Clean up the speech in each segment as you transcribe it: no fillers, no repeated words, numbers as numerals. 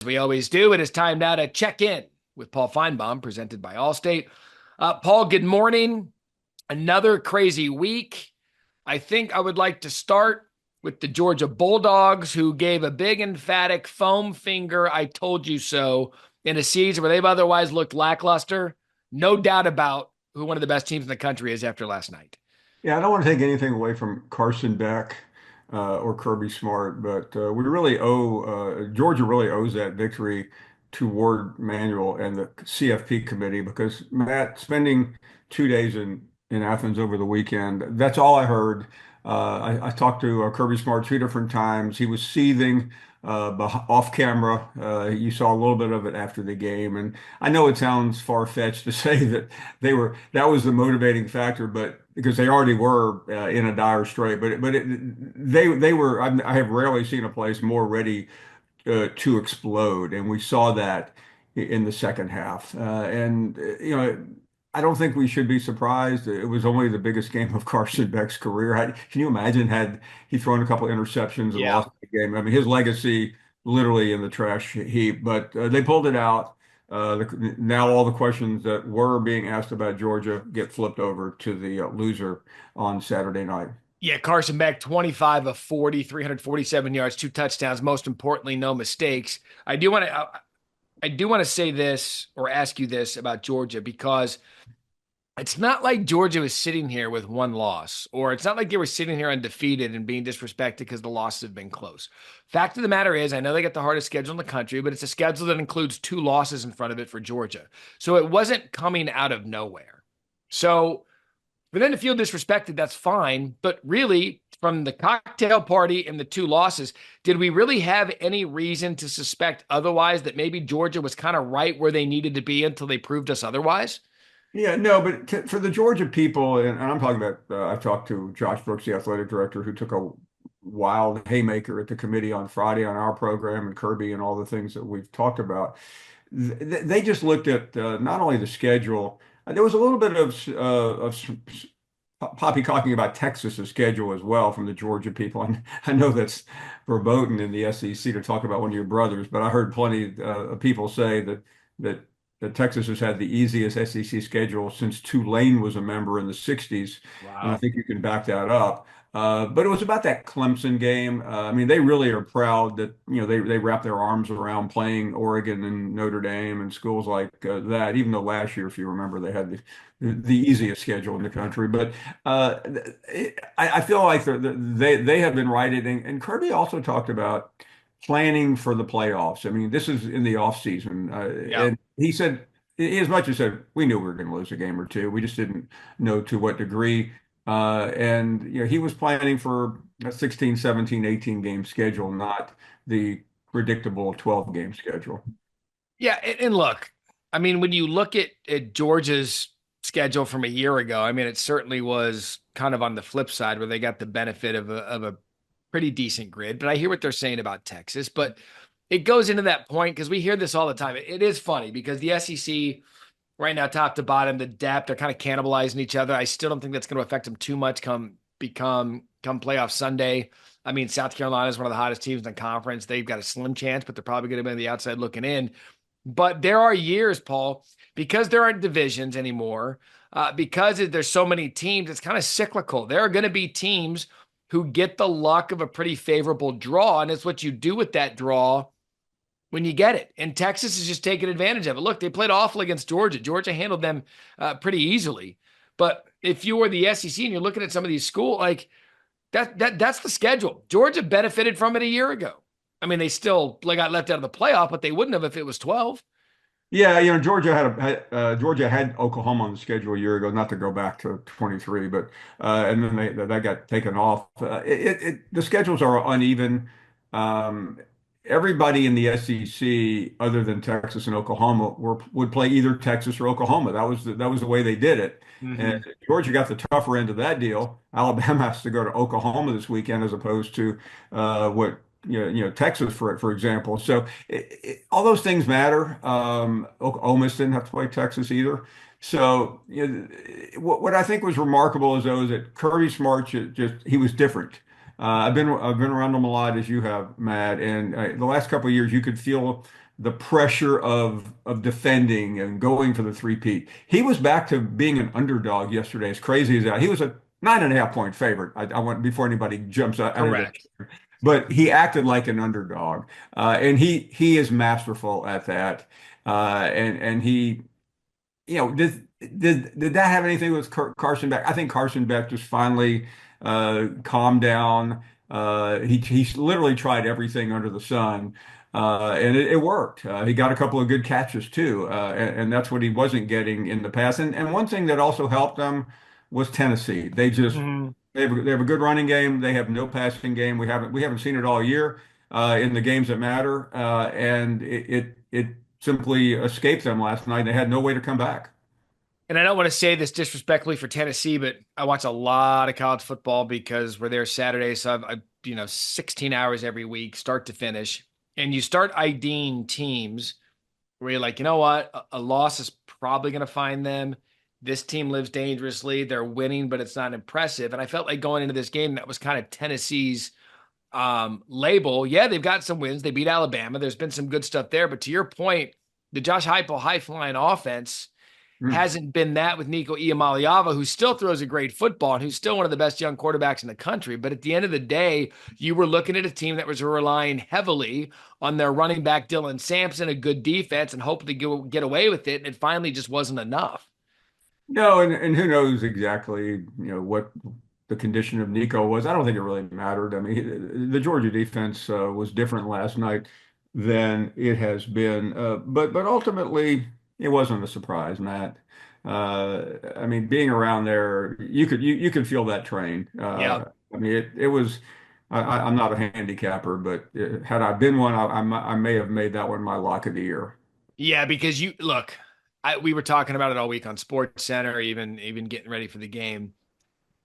We always do, it is time now to check in with Paul Feinbaum, presented by Allstate. Paul, good morning. Another crazy week. I think I would like to start with the Georgia Bulldogs, who gave a big, emphatic foam finger, I told you so, in a season where they've otherwise looked lackluster. No doubt about who one of the best teams in the country is after last night. Yeah, I don't want to take anything away from Carson Beck or Kirby Smart, but we really owe Georgia really owes that victory to Ward Manuel and the CFP committee because Matt spending 2 days in Athens over the weekend, that's all I heard. I talked to Kirby Smart 2 different times. He was seething off camera. You saw a little bit of it after the game, and I know it sounds far-fetched to say that that was the motivating factor, but because they already were in a dire strait, they were. I have rarely seen a place more ready to explode, and we saw that in the second half. I don't think we should be surprised. It was only the biggest game of Carson Beck's career. Can you imagine had he thrown a couple interceptions and Yeah. lost the game? I mean, his legacy literally in the trash heap. But they pulled it out. Now all the questions that were being asked about Georgia get flipped over to the loser on Saturday night. Yeah, Carson Beck, 25 of 40, 347 yards, 2 touchdowns. Most importantly, no mistakes. I do want to say this or ask you this about Georgia because it's not like Georgia was sitting here with one loss, or it's not like they were sitting here undefeated and being disrespected because the losses have been close. Fact of the matter is, I know they got the hardest schedule in the country, but it's a schedule that includes 2 losses in front of it for Georgia. So it wasn't coming out of nowhere. So for them to feel disrespected, that's fine. But really, from the cocktail party and the 2 losses, did we really have any reason to suspect otherwise that maybe Georgia was kind of right where they needed to be until they proved us otherwise? Yeah, no, but for the Georgia people, and I'm talking about, I talked to Josh Brooks, the athletic director, who took a wild haymaker at the committee on Friday on our program, and Kirby and all the things that we've talked about. They just looked at not only the schedule, there was a little bit of poppycocking about Texas's schedule as well from the Georgia people. And I know that's verboten in the SEC to talk about one of your brothers, but I heard plenty of people say that that Texas has had the easiest SEC schedule since Tulane was a member in the 60s. And I Wow. think you can back that up. But it was about that Clemson game. I mean, they really are proud that, they wrap their arms around playing Oregon and Notre Dame and schools like that, even though last year, if you remember, they had the easiest schedule in the country. But uh, I feel like they have been right. And Kirby also talked about planning for the playoffs. I mean, this is in the off season, Yeah. and he said, he as much as said, we knew we were going to lose a game or two. We just didn't know to what degree. And he was planning for a 16, 17, 18 game schedule, not the predictable 12 game schedule. Yeah. And look, I mean, when you look at Georgia's schedule from a year ago, I mean, it certainly was kind of on the flip side where they got the benefit of a pretty decent grid. But I hear what they're saying about Texas. But it goes into that point because we hear this all the time. It is funny because the SEC right now, top to bottom, the depth, they're kind of cannibalizing each other. I still don't think that's going to affect them too much come playoff Sunday. I mean, South Carolina is one of the hottest teams in the conference. They've got a slim chance, but they're probably going to be on the outside looking in. But there are years, Paul, because there aren't divisions anymore, because there's so many teams, it's kind of cyclical. There are going to be teams who get the luck of a pretty favorable draw, and it's what you do with that draw when you get it. And Texas is just taking advantage of it. Look, they played awful against Georgia. Georgia handled them pretty easily. But if you were the SEC and you're looking at some of these schools, like that's the schedule. Georgia benefited from it a year ago. I mean, they still got left out of the playoff, but they wouldn't have if it was 12. Yeah, Georgia had Oklahoma on the schedule a year ago, not to go back to 23, but and then that got taken off. The schedules are uneven. Um, Everybody in the SEC, other than Texas and Oklahoma, would play either Texas or Oklahoma. That was the way they did it. Mm-hmm. And Georgia got the tougher end of that deal. Alabama has to go to Oklahoma this weekend as opposed to what Texas for example. So all those things matter. Ole Miss didn't have to play Texas either. So what I think was remarkable is that Kirby Smart just he was different. I've been around him a lot as you have, Matt, and the last couple of years you could feel the pressure of defending and going for the three-peat. He was back to being an underdog yesterday, as crazy as that. He was a 9.5 point favorite. I want before anybody jumps out of there. Correct. But he acted like an underdog, and he is masterful at that. And he, did that have anything with Carson Beck? I think Carson Beck just finally calmed down. He literally tried everything under the sun, and it worked. He got a couple of good catches too, and that's what he wasn't getting in the past. And one thing that also helped them was Tennessee. Mhm. They have a good running game. They have no passing game. We haven't seen it all year in the games that matter, and it simply escaped them last night. They had no way to come back. And I don't want to say this disrespectfully for Tennessee, but I watch a lot of college football because we're there Saturday. So I've 16 hours every week, start to finish. And you start IDing teams where you're like, you know what? A loss is probably going to find them. This team lives dangerously. They're winning, but it's not impressive. And I felt like going into this game, that was kind of Tennessee's label. Yeah, they've got some wins. They beat Alabama. There's been some good stuff there. But to your point, the Josh Heupel high flying offense Mm. hasn't been that with Nico Iamaleava, who still throws a great football and who's still one of the best young quarterbacks in the country. But at the end of the day, you were looking at a team that was relying heavily on their running back, Dylan Sampson, a good defense, and hoping to get away with it. And it finally just wasn't enough. No, and who knows exactly, what the condition of Nico was. I don't think it really mattered. I mean, the Georgia defense was different last night than it has been, but ultimately it wasn't a surprise, Matt. I mean, being around there, you could feel that train. Yeah. I mean, it was. I'm not a handicapper, but had I been one, I may have made that one my lock of the year. Yeah, because you look, we were talking about it all week on Sports Center, even getting ready for the game.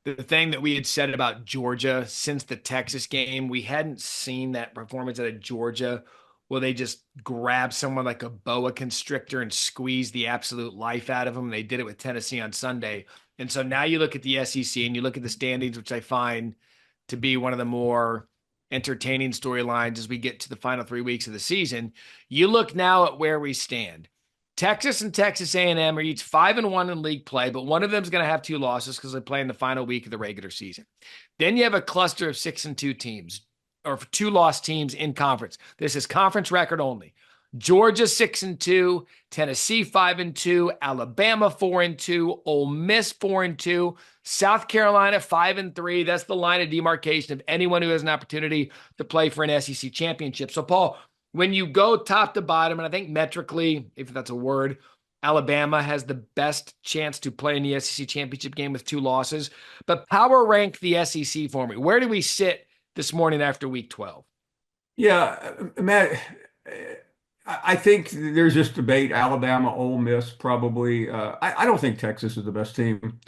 The thing that we had said about Georgia since the Texas game, we hadn't seen that performance out of Georgia where they just grab someone like a boa constrictor and squeeze the absolute life out of them. They did it with Tennessee on Sunday. And so now you look at the SEC and you look at the standings, which I find to be one of the more entertaining storylines as we get to the final 3 weeks of the season. You look now at where we stand. Texas and Texas A&M are each 5-1 in league play, but one of them is going to have two losses because they play in the final week of the regular season. Then you have a cluster of 6-2 teams, or two lost teams in conference. This is conference record only. Georgia 6-2, Tennessee 5-2, Alabama 4-2, Ole Miss 4-2, South Carolina 5-3. That's the line of demarcation of anyone who has an opportunity to play for an SEC championship. So, Paul, when you go top to bottom, and I think metrically, if that's a word, Alabama has the best chance to play in the SEC championship game with two losses. But power rank the SEC for me. Where do we sit this morning after week 12? Yeah, Matt, I think there's this debate, Alabama, Ole Miss, probably. I don't think Texas is the best team.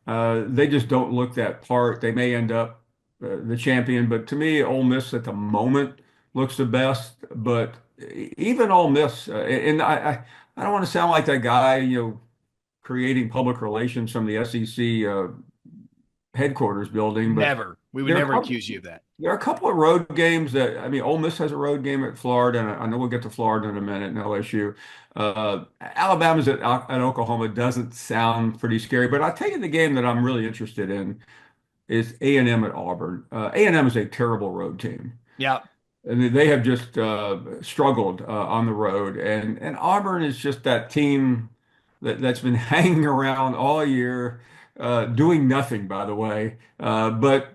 They just don't look that part. They may end up the champion, but to me, Ole Miss at the moment looks the best. But even Ole Miss, and I don't want to sound like that guy, creating public relations from the SEC headquarters building, but Never. We would there are a never couple, accuse you of that. there are a couple of road games that, I mean, Ole Miss has a road game at Florida, and I know we'll get to Florida in a minute and LSU. Alabama's at Oklahoma doesn't sound pretty scary, but I'll tell you the game that I'm really interested in is A&M at Auburn. A&M is a terrible road team. Yeah. And they have just struggled on the road, and Auburn is just that team that's been hanging around all year, doing nothing, by the way, but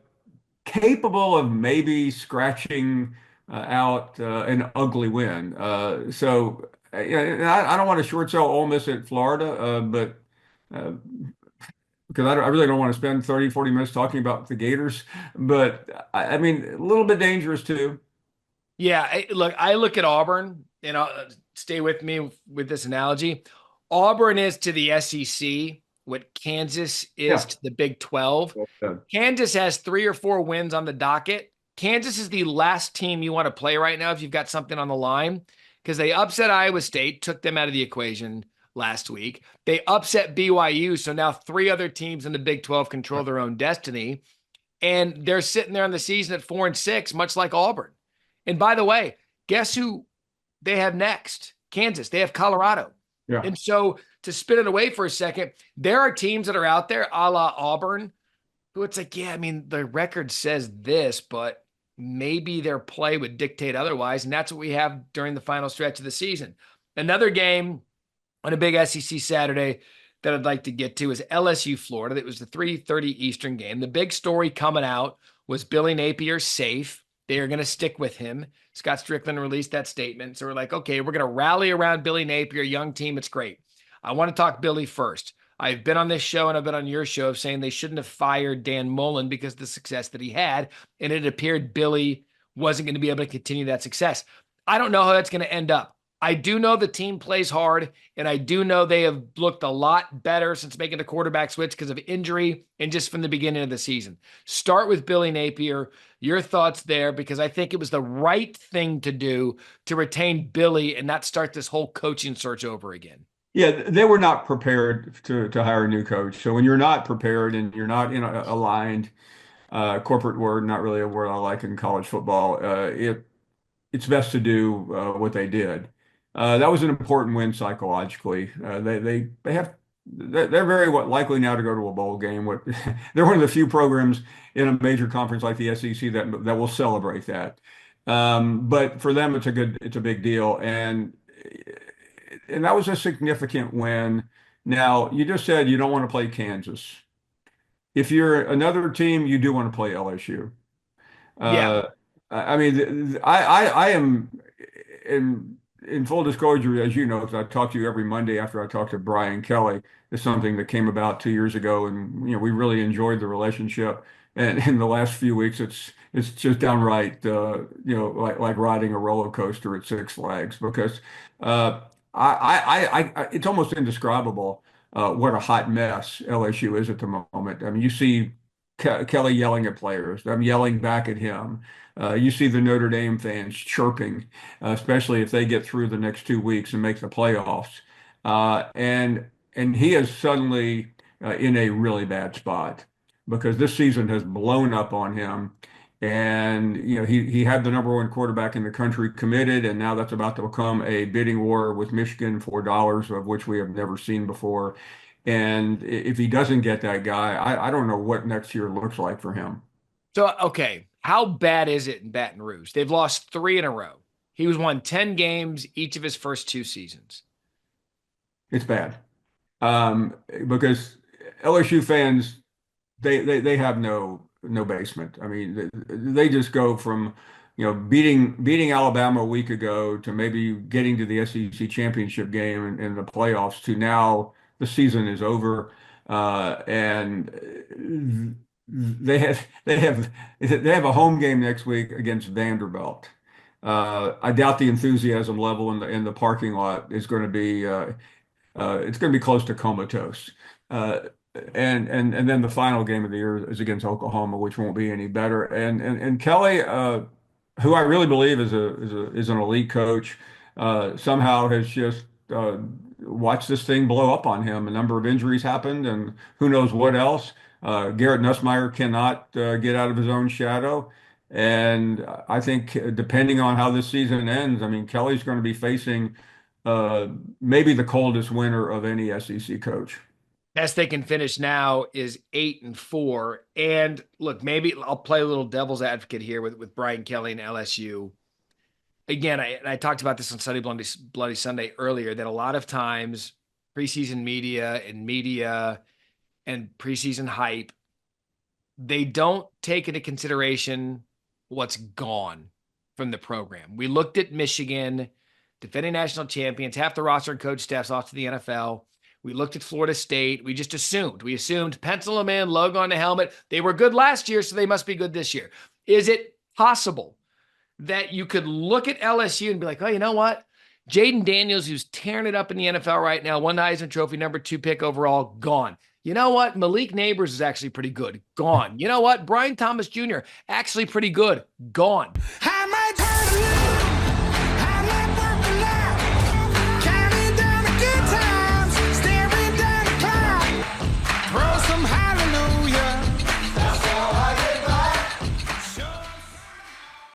capable of maybe scratching out an ugly win. Yeah, and I don't want to short sell Ole Miss at Florida, but uh, because I really don't want to spend 30, 40 minutes talking about the Gators, but I mean, a little bit dangerous too. Yeah. I look at Auburn, and I'll stay with me with this analogy. Auburn is to the SEC what Kansas is Yeah. to the Big 12. Yeah. Kansas has 3 or 4 wins on the docket. Kansas is the last team you want to play right now if you've got something on the line because they upset Iowa State, took them out of the equation last week. They upset BYU. So now 3 other teams in the Big 12 control their own destiny. And they're sitting there on the season at 4-6, much like Auburn. And by the way, guess who they have next? Kansas, they have Colorado. Yeah. And so to spin it away for a second, there are teams that are out there, a la Auburn, who it's like, yeah, I mean, the record says this, but maybe their play would dictate otherwise. And that's what we have during the final stretch of the season. Another game on a big SEC Saturday that I'd like to get to is LSU Florida. It was the 3:30 Eastern game. The big story coming out was Billy Napier safe. They are going to stick with him. Scott Strickland released that statement. So we're like, okay, we're going to rally around Billy Napier, young team. It's great. I want to talk Billy first. I've been on this show and I've been on your show of saying they shouldn't have fired Dan Mullen because of the success that he had. And it appeared Billy wasn't going to be able to continue that success. I don't know how that's going to end up. I do know the team plays hard, and I do know they have looked a lot better since making the quarterback switch because of injury and just from the beginning of the season. Start with Billy Napier. Your thoughts there, because I think it was the right thing to do to retain Billy and not start this whole coaching search over again. Yeah, they were not prepared to hire a new coach. So when you're not prepared and you're not aligned, corporate word, not really a word I like in college football, it's best to do what they did. That was an important win psychologically. They're very likely now to go to a bowl game. They're one of the few programs in a major conference like the SEC that will celebrate that. But for them, it's a big deal, and that was a significant win. Now, you just said you don't want to play Kansas. If you're another team, you do want to play LSU. Yeah. Uh, I mean, I am in full disclosure, as you know, because I talk to you every Monday after I talk to Brian Kelly. It's something that came about 2 years ago, and we really enjoyed the relationship. And in the last few weeks, it's just downright like riding a roller coaster at Six Flags because it's almost indescribable what a hot mess LSU is at the moment. I mean, you see Kelly yelling at players. I'm yelling back at him. You see the Notre Dame fans chirping, especially if they get through the next 2 weeks and make the playoffs. And he is suddenly in a really bad spot because this season has blown up on him. And he had the number one quarterback in the country committed, and now that's about to become a bidding war with Michigan for dollars of which we have never seen before. And if he doesn't get that guy, I don't know what next year looks like for him. So, okay, how bad is it in Baton Rouge? They've lost 3 in a row. He was won 10 games each of his first 2 seasons. It's bad because LSU fans they have no basement. I mean, they just go from beating Alabama a week ago to maybe getting to the SEC championship game and the playoffs to now the season is over, and they have a home game next week against Vanderbilt. I doubt the enthusiasm level in the parking lot is going to be it's going to be close to comatose. Uh, and then the final game of the year is against Oklahoma, which won't be any better. And Kelly, who I really believe is an elite coach, somehow has just watched this thing blow up on him. A number of injuries happened, and who knows what else. Garrett Nussmeier cannot get out of his own shadow. And I think depending on how this season ends, I mean, Kelly's going to be facing maybe the coldest winter of any SEC coach. Best they can finish now is 8-4. And look, maybe I'll play a little devil's advocate here with Brian Kelly and LSU. Again, I talked about this on Sunday Bloody Sunday earlier, that a lot of times preseason media and preseason hype, they don't take into consideration what's gone from the program. We looked at Michigan, defending national champions, half the roster and coach staffs off to the NFL. We looked at Florida State. We just assumed. We assumed pencil them in, logo on the helmet. They were good last year, so they must be good this year. Is it possible that you could look at LSU and be like, oh, you know what? Jaden Daniels, who's tearing it up in the NFL right now, won the Heisman Trophy, number 2 pick overall, gone. You know what? Malik Neighbors is actually pretty good. Gone. You know what? Brian Thomas Jr., actually pretty good. Gone.